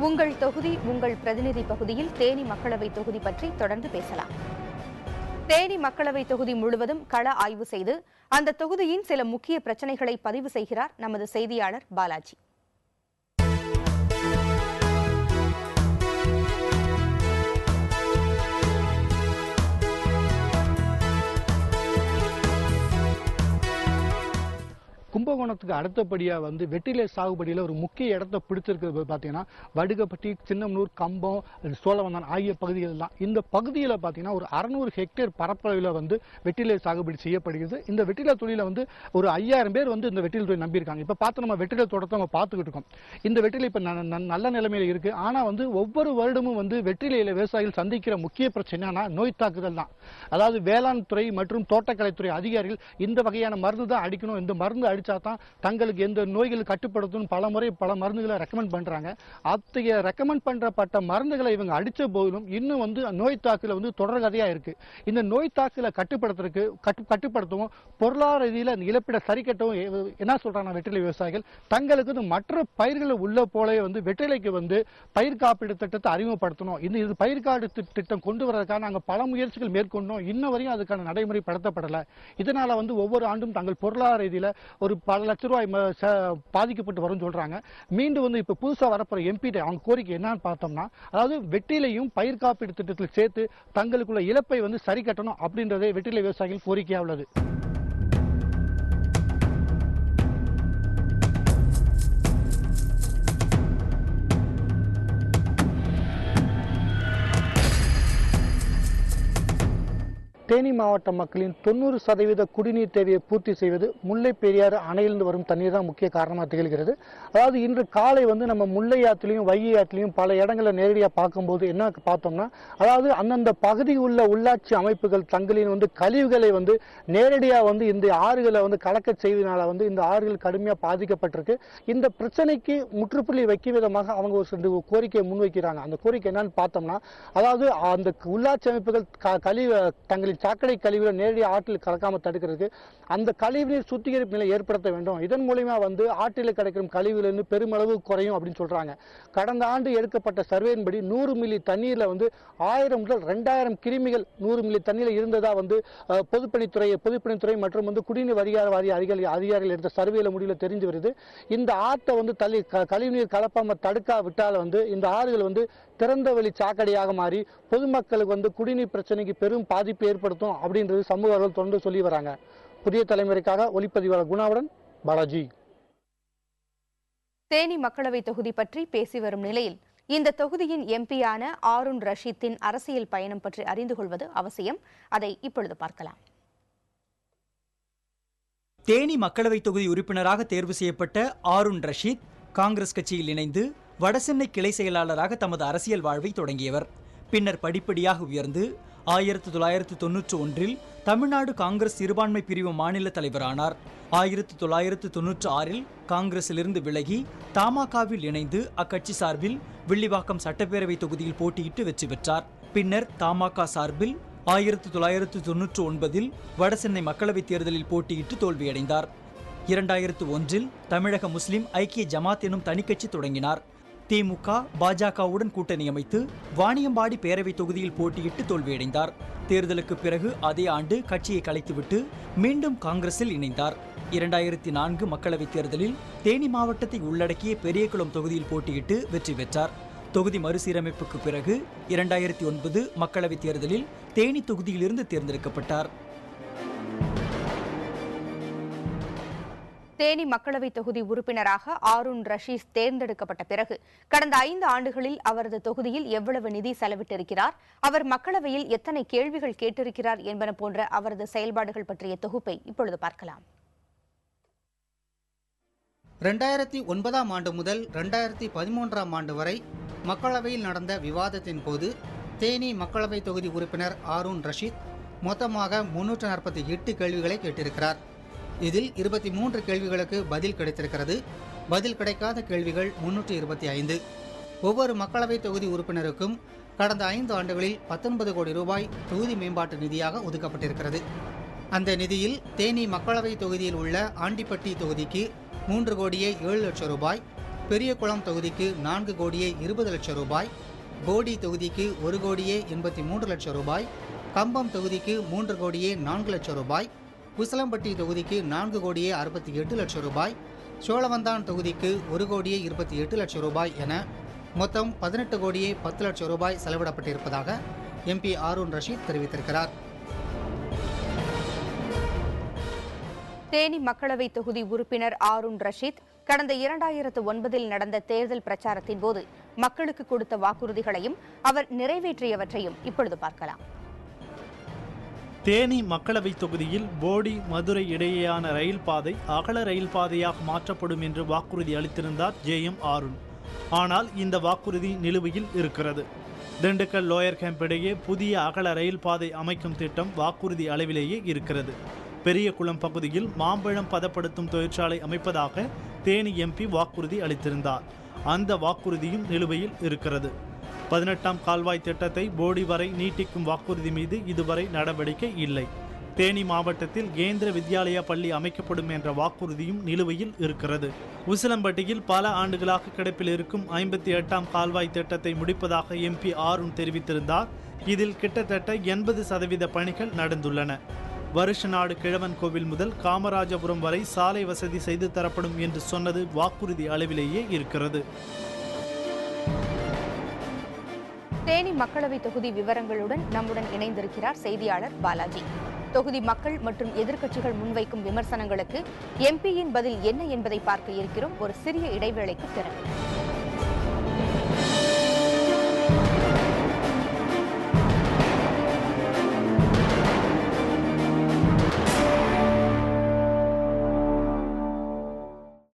உங்கள் தொகுதி உங்கள் பிரதிநிதி பகுதியில் தேனி மக்களவை தொகுதி பற்றி தொடர்ந்து பேசலாம். தேனி மக்களவை தொகுதி முழுவதும் கள ஆய்வு செய்து அந்த தொகுதியின் சில முக்கிய பிரச்சனைகளை பதிவு செய்கிறார் நமது செய்தியாளர் பாலாஜி. கும்பகோணத்துக்கு அடுத்தபடியாக வெற்றிலை சாகுபடியில் ஒரு முக்கிய இடத்தை பிடிச்சிருக்கிறது பார்த்தீங்கன்னா வடுகப்பட்டி, சின்னமனூர், கம்பம், சோழவந்தான் ஆகிய பகுதிகள் தான். இந்த பகுதியில் பார்த்தீங்கன்னா ஒரு 600 ஹெக்டேர் பரப்பளவில் வெற்றிலை சாகுபடி செய்யப்படுகிறது. இந்த வெற்றிலை தொழில ஒரு 5000 பேர் இந்த வெற்றிலை தொழில் நம்பியிருக்காங்க. இப்போ பார்த்து நம்ம வெற்றிலை தோட்டத்தை நம்ம பார்த்துக்கிட்டு இருக்கோம். இந்த வெற்றிலை இப்போ நல்ல நிலைமையில் இருக்கு. ஆனால் ஒவ்வொரு வருடமும் வெற்றிலையில விவசாயிகள் சந்திக்கிற முக்கிய பிரச்சனைனா நோய் தாக்குதல் தான். அதாவது வேளாண் துறை மற்றும் தோட்டக்கலைத்துறை அதிகாரிகள் இந்த வகையான மருந்து தான் அடிக்கணும், இந்த மருந்து தான் தங்களுக்கு எந்த நோய்கள் கட்டுப்படுத்தும் பல மருந்துகளை ரெக்கமெண்ட் பண்றாங்க. அத்தகைய ரெக்கமெண்ட் பண்றப்பட்ட மருந்துகளை இவங்க அடிச்ச போதிலும் இன்னும் நோய் தாக்குதல் தொடர் கதையா இருக்கு. இந்த நோய் தாக்குதலை கட்டுப்படுத்தவும் பொருளாதார ரீதியில இழப்பீட சரி கட்டவும் என்ன சொல்றாங்க வெற்றிலை விவசாயிகள், தங்களுக்கு மற்ற பயிர்களை உள்ள போலவே வெற்றிலைக்கு பயிர் காப்பீடு திட்டத்தை அறிமுகப்படுத்தணும். இது பயிர் காப்பீடு திட்டம் கொண்டு வரதுக்காக நாங்கள் பல முயற்சிகள் மேற்கொண்டோம். இன்ன வரையும் அதுக்கான நடைமுறைப்படுத்தப்படல. இதனால ஒவ்வொரு ஆண்டும் தங்கள் பொருளாதார ரீதியில ஒரு பல லட்ச ரூபாய் பாதிக்கப்பட்டு வரும் சொல்றாங்க. மீண்டும் இப்ப புதுசா வரப்போற எம்பி அவங்க கோரிக்கை என்னன்னு பார்த்தோம்னா, அதாவது வெற்றிலையும் பயிர் காப்பீடு திட்டத்தில் சேர்த்து தங்களுக்குள்ள இழப்பை சரி கட்டணும் அப்படின்றதே வெற்றிலை விவசாயிகள் கோரிக்கையா உள்ளது. தேனி மாவட்ட மக்களின் 90% குடிநீர் தேவையை பூர்த்தி செய்வது முல்லை பெரியாறு அணையிலிருந்து வரும் தண்ணீர் தான் முக்கிய காரணமாக திகழ்கிறது. அதாவது இன்று காலை நம்ம முல்லை ஆற்றிலையும் வைகை ஆற்றிலையும் பல இடங்களை நேரடியாக பார்க்கும்போது என்ன பார்த்தோம்னா, அதாவது அந்தந்த பகுதியில் உள்ள உள்ளாட்சி அமைப்புகள் தங்களின் கழிவுகளை நேரடியாக இந்த ஆறுகளை கலக்க செய்வதனால இந்த ஆறுகள் கடுமையாக பாதிக்கப்பட்டிருக்கு. இந்த பிரச்சனைக்கு முற்றுப்புள்ளி வைக்கும் விதமாக அவங்க ஒரு கோரிக்கையை முன்வைக்கிறாங்க. அந்த கோரிக்கை என்னன்னு பார்த்தோம்னா, அதாவது அந்த உள்ளாட்சி அமைப்புகள் தங்களின் சாக்கடை கழிவுகளை நேரடியாக ஆற்றில் கலக்காம தடுக்கிறதுக்கு அந்த கழிவுநீர் சுத்திகரிப்பு நிலை ஏற்படுத்த வேண்டும். இதன் மூலமா ஆற்றில் கிடைக்கும் கழிவுல பெருமளவு குறையும் அப்படின்னு சொல்றாங்க. கடந்த ஆண்டு எடுக்கப்பட்ட சர்வேயின்படி 100 மில்லி தண்ணீர்ல 1000 முதல் 2000 கிருமிகள் 100 மில்லி தண்ணீர்ல இருந்ததா பொதுப்பணித்துறை மற்றும் குடிநீர் வாரிய அதிகாரிகள் எடுத்த சர்வேல முடிவுல தெரிஞ்சு வருது. இந்த ஆற்றை தள்ளி கழிவுநீர் கலப்பாம தடுக்கா விட்டால் இந்த ஆறுகள் திறந்த வெளி சாக்கடையாக மாறி பொதுமக்களுக்கு குடிநீர் பிரச்சனைக்கு பெரும் பாதிப்பு ஏற்படுத்தும் அப்படின்றது சமூகர்கள் தொடர்ந்து சொல்லி வராங்க. புதிய தலைமுறைக்காக ஒளிப்பதிவாளர் குணாவுடன் பாலாஜி. தேனி மக்களவை தொகுதி பற்றி பேசி வரும் நிலையில் இந்த தொகுதியின் எம்பியான ஆருண் ரஷீத்தின் அரசியல் பயணம் பற்றி அறிந்து கொள்வது அவசியம். அதை இப்பொழுது பார்க்கலாம். தேனி மக்களவை தொகுதி உறுப்பினராக தேர்வு செய்யப்பட்ட ஆருண் ரஷீத் காங்கிரஸ் கட்சியில் இணைந்து வடசென்னை கிளை செயலாளராக தமது அரசியல் வாழ்வை தொடங்கியவர். பின்னர் படிப்படியாக உயர்ந்து 1991 தமிழ்நாடு காங்கிரஸ் சிறுபான்மை பிரிவு மாநில தலைவரானார். 1996 காங்கிரசிலிருந்து விலகி தமாகவில் இணைந்து அக்கட்சி சார்பில் வில்லிவாக்கம் சட்டப்பேரவை தொகுதியில் போட்டியிட்டு வெற்றி பெற்றார். பின்னர் தமாக சார்பில் 1999 வடசென்னை மக்களவைத் தேர்தலில் போட்டியிட்டு தோல்வியடைந்தார். 2001 தமிழக முஸ்லிம் ஐக்கிய ஜமாத் எனும் தனிக்கட்சி தொடங்கினார். திமுக பாஜகவுடன் கூட்டணி அமைத்து வாணியம்பாடி பேரவை தொகுதியில் போட்டியிட்டு தோல்வியடைந்தார். தேர்தலுக்கு பிறகு அதே ஆண்டு கட்சியை கலைத்துவிட்டு மீண்டும் காங்கிரஸில் இணைந்தார். 2004 மக்களவைத் தேர்தலில் தேனி மாவட்டத்தை உள்ளடக்கிய பெரியகுளம் தொகுதியில் போட்டியிட்டு வெற்றி பெற்றார். தொகுதி மறுசீரமைப்புக்கு பிறகு 2009 மக்களவைத் தேர்தலில் தேனி தொகுதியிலிருந்து தேர்ந்தெடுக்கப்பட்டார். தேனி மக்களவை தொகுதி உறுப்பினராக ஆருண் ரஷீத் தேர்ந்தெடுக்கப்பட்ட பிறகு கடந்த 5 ஆண்டுகளில் அவரது தொகுதியில் எவ்வளவு நிதி செலவிட்டிருக்கிறார், அவர் மக்களவையில் எத்தனை கேள்விகள் கேட்டிருக்கிறார் என்பன போன்ற அவரது செயல்பாடுகள் பற்றிய தொகுப்பை இப்பொழுது பார்க்கலாம். 2009ஆம் ஆண்டு முதல் 2013ஆம் ஆண்டு வரை மக்களவையில் நடந்த விவாதத்தின் போது தேனி மக்களவை தொகுதி உறுப்பினர் ஆருண் ரஷீத் மொத்தமாக 348 கேள்விகளை கேட்டிருக்கிறார். இதில் 23 கேள்விகளுக்கு பதில் கிடைத்திருக்கிறது. பதில் கிடைக்காத கேள்விகள் 325. ஒவ்வொரு மக்களவை தொகுதி உறுப்பினருக்கும் கடந்த 5 ஆண்டுகளில் 19 கோடி ரூபாய் தொகுதி மேம்பாட்டு நிதியாக ஒதுக்கப்பட்டிருக்கிறது. அந்த நிதியில் தேனி மக்களவை தொகுதியில் உள்ள ஆண்டிப்பட்டி தொகுதிக்கு 3 கோடியே 7 லட்சம் ரூபாய், பெரியகுளம் தொகுதிக்கு 4 கோடியே 20 லட்சம் ரூபாய், போடி தொகுதிக்கு 1 கோடியே 83 லட்சம் ரூபாய், கம்பம் தொகுதிக்கு 3 கோடியே 4 லட்சம் ரூபாய், உசிலம்பட்டி தொகுதிக்கு 4 கோடியே 68 லட்சம் ரூபாய், சோழவந்தான் தொகுதிக்கு 1 கோடியே 28 லட்சம் ரூபாய் என மொத்தம் 18 கோடியே 10 லட்சம் ரூபாய் செலவிடப்பட்டிருப்பதாக எம்பி ஆரூன் ரஷீத் தெரிவித்திருக்கிறார். தேனி மக்களவை தொகுதி உறுப்பினர் ஆரூன் ரஷீத் கடந்த 2009 நடந்த தேர்தல் பிரச்சாரத்தின் போது மக்களுக்கு கொடுத்த வாக்குறுதிகளையும் அவர் நிறைவேற்றியவற்றையும் இப்பொழுது பார்க்கலாம். தேனி மக்களவை தொகுதியில் போடி மதுரை இடையேயான ரயில் பாதை அகல ரயில் பாதையாக மாற்றப்படும் என்று வாக்குறுதி அளித்திருந்தார் JM ஆரூன். ஆனால் இந்த வாக்குறுதி நிலுவையில் இருக்கிறது. திண்டுக்கல் லோயர் கேம்ப் இடையே புதிய அகல ரயில் பாதை அமைக்கும் திட்டம் வாக்குறுதி அளவிலேயே இருக்கிறது. பெரியகுளம் பகுதியில் மாம்பழம் பதப்படுத்தும் தொழிற்சாலை அமைப்பதாக தேனி MP வாக்குறுதி அளித்திருந்தார். அந்த வாக்குறுதியும் நிலுவையில் இருக்கிறது. 18ஆம் கால்வாய் திட்டத்தை போடி வரை நீட்டிக்கும் வாக்குறுதி மீது இதுவரை நடவடிக்கை இல்லை. தேனி மாவட்டத்தில் கேந்திர வித்யாலயா பள்ளி அமைக்கப்படும் என்ற வாக்குறுதியும் நிலுவையில் இருக்கிறது. உசிலம்பட்டியில் பல ஆண்டுகளாக கிடப்பில் இருக்கும் 58ஆம் கால்வாய் திட்டத்தை முடிப்பதாக MP ஆரூன் தெரிவித்திருந்தார். இதில் கிட்டத்தட்ட 80% பணிகள் நடந்துள்ளன. வருஷ நாடு கிழவன் கோவில் முதல் காமராஜபுரம் வரை சாலை வசதி செய்து தரப்படும் என்று சொன்னது வாக்குறுதி அளவிலேயே இருக்கிறது. தேனி மக்களவை தொகுதி விவரங்களுடன் நம்முடன் இணைந்திருக்கிறார் செய்தியாளர் பாலாஜி. தொகுதி மக்கள் மற்றும் எதிர்க்கட்சிகள் முன்வைக்கும் விமர்சனங்களுக்கு எம்பியின் பதில் என்ன என்பதை பார்க்க இருக்கிறோம். ஒரு சிறிய இடைவேளைக்கு பிறகு